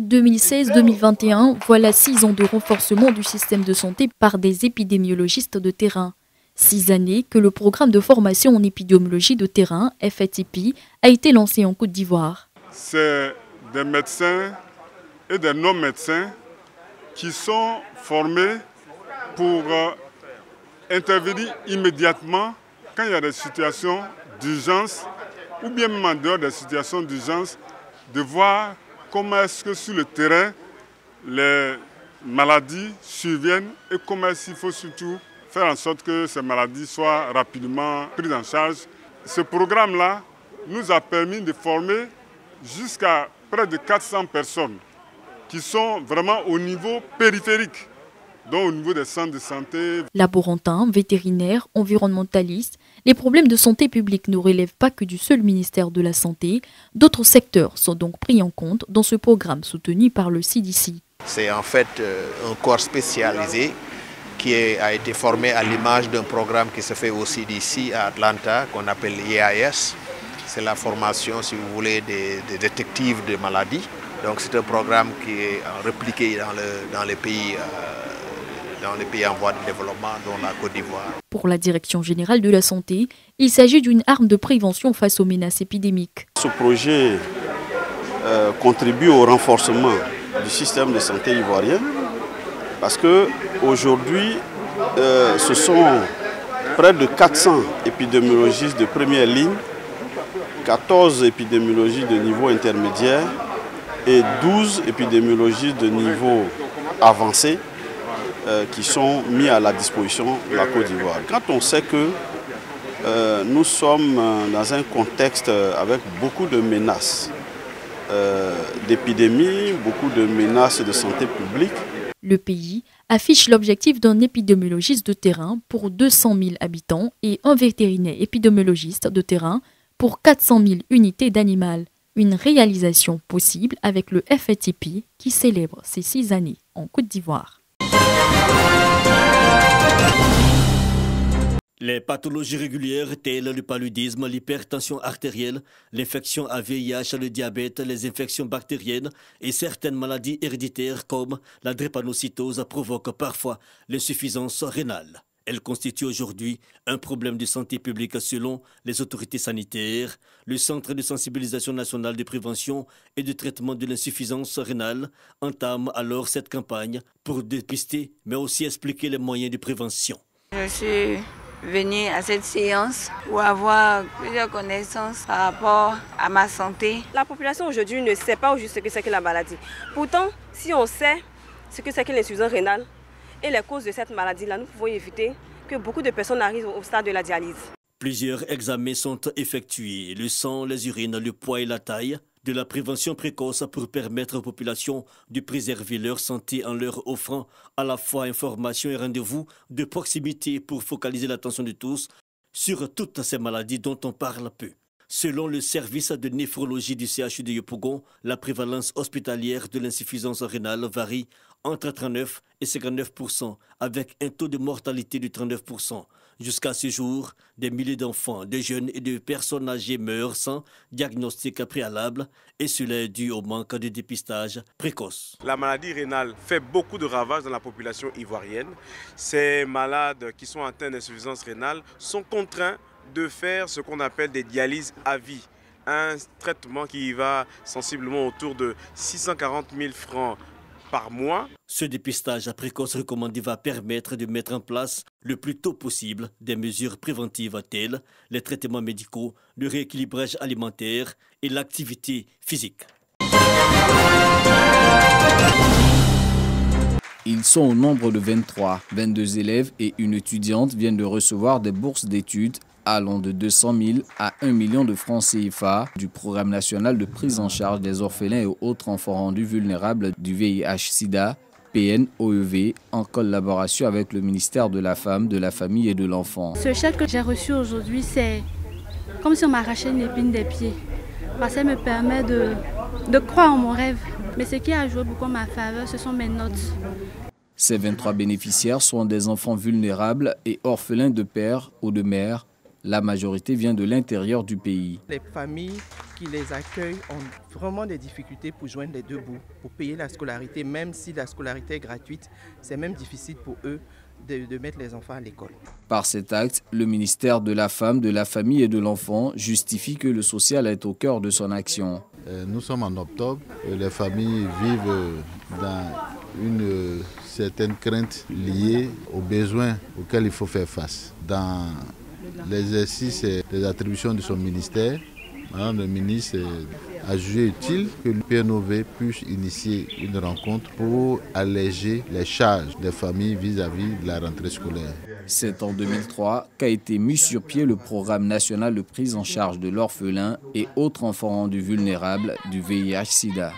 2016-2021, voilà 6 ans de renforcement du système de santé par des épidémiologistes de terrain. 6 années que le programme de formation en épidémiologie de terrain, FETIPI, a été lancé en Côte d'Ivoire. C'est des médecins et des non-médecins qui sont formés pour intervenir immédiatement quand il y a des situations d'urgence ou bien même en dehors des situations d'urgence, de voir comment est-ce que sur le terrain les maladies surviennent et comment est-ce qu'il faut surtout faire en sorte que ces maladies soient rapidement prises en charge. Ce programme-là nous a permis de former jusqu'à près de 400 personnes qui sont vraiment au niveau périphérique, donc au niveau des centres de santé. Laborantins, vétérinaires, environnementalistes, les problèmes de santé publique ne relèvent pas que du seul ministère de la Santé. D'autres secteurs sont donc pris en compte dans ce programme soutenu par le CDC. C'est en fait un corps spécialisé qui a été formé à l'image d'un programme qui se fait au CDC à Atlanta, qu'on appelle EIS. C'est la formation, si vous voulez, des détectives de maladies. Donc c'est un programme qui est répliqué dans les pays en voie de développement, dont la Côte d'Ivoire. Pour la Direction générale de la santé, il s'agit d'une arme de prévention face aux menaces épidémiques. Ce projet contribue au renforcement du système de santé ivoirien parce qu'aujourd'hui, ce sont près de 400 épidémiologistes de première ligne, 14 épidémiologistes de niveau intermédiaire et 12 épidémiologistes de niveau avancé qui sont mis à la disposition de la Côte d'Ivoire. Quand on sait que nous sommes dans un contexte avec beaucoup de menaces d'épidémie, beaucoup de menaces de santé publique. Le pays affiche l'objectif d'un épidémiologiste de terrain pour 200 000 habitants et un vétérinaire épidémiologiste de terrain pour 400 000 unités d'animal. Une réalisation possible avec le FETIPI qui célèbre ses 6 années en Côte d'Ivoire. Les pathologies régulières telles le paludisme, l'hypertension artérielle, l'infection à VIH, le diabète, les infections bactériennes et certaines maladies héréditaires comme la drépanocytose provoquent parfois l'insuffisance rénale. Elle constitue aujourd'hui un problème de santé publique selon les autorités sanitaires. Le Centre de sensibilisation nationale de prévention et de traitement de l'insuffisance rénale entame alors cette campagne pour dépister mais aussi expliquer les moyens de prévention. Je suis venue à cette séance pour avoir plusieurs connaissances par rapport à ma santé. La population aujourd'hui ne sait pas au juste ce que c'est que la maladie. Pourtant, si on sait ce que c'est que l'insuffisance rénale et les causes de cette maladie-là, nous pouvons éviter que beaucoup de personnes arrivent au stade de la dialyse. Plusieurs examens sont effectués, le sang, les urines, le poids et la taille. De la prévention précoce pour permettre aux populations de préserver leur santé en leur offrant à la fois information et rendez-vous de proximité pour focaliser l'attention de tous sur toutes ces maladies dont on parle peu. Selon le service de néphrologie du CHU de Yopougon, la prévalence hospitalière de l'insuffisance rénale varie entre 39 et 59%, avec un taux de mortalité de 39%. Jusqu'à ce jour, des milliers d'enfants, de jeunes et de personnes âgées meurent sans diagnostic préalable et cela est dû au manque de dépistage précoce. La maladie rénale fait beaucoup de ravages dans la population ivoirienne. Ces malades qui sont atteints d'insuffisance rénale sont contraints de faire ce qu'on appelle des dialyses à vie. Un traitement qui va sensiblement autour de 640 000 francs par mois. Ce dépistage précoce recommandé va permettre de mettre en place le plus tôt possible des mesures préventives telles les traitements médicaux, le rééquilibrage alimentaire et l'activité physique. Ils sont au nombre de 23. 22 élèves et une étudiante viennent de recevoir des bourses d'études allant de 200 000 à 1 million de francs CFA du Programme national de prise en charge des orphelins et autres enfants rendus vulnérables du VIH-Sida, PNOEV, en collaboration avec le ministère de la Femme, de la Famille et de l'Enfant. Ce chèque que j'ai reçu aujourd'hui, c'est comme si on m'arrachait une épine des pieds. Parce qu'elle me permet de croire en mon rêve. Mais ce qui a joué beaucoup en ma faveur, ce sont mes notes. Ces 23 bénéficiaires sont des enfants vulnérables et orphelins de père ou de mère. La majorité vient de l'intérieur du pays. Les familles qui les accueillent ont vraiment des difficultés pour joindre les deux bouts, pour payer la scolarité. Même si la scolarité est gratuite, c'est même difficile pour eux de mettre les enfants à l'école. Par cet acte, le ministère de la Femme, de la Famille et de l'Enfant justifie que le social est au cœur de son action. Nous sommes en octobre, les familles vivent dans une certaine crainte liée aux besoins auxquels il faut faire face. Dans l'exercice des attributions de son ministère, Madame le ministre a jugé utile que le PNOV puisse initier une rencontre pour alléger les charges des familles vis-à-vis de la rentrée scolaire. C'est en 2003 qu'a été mis sur pied le programme national de prise en charge de l'orphelin et autres enfants rendus vulnérables du VIH-Sida.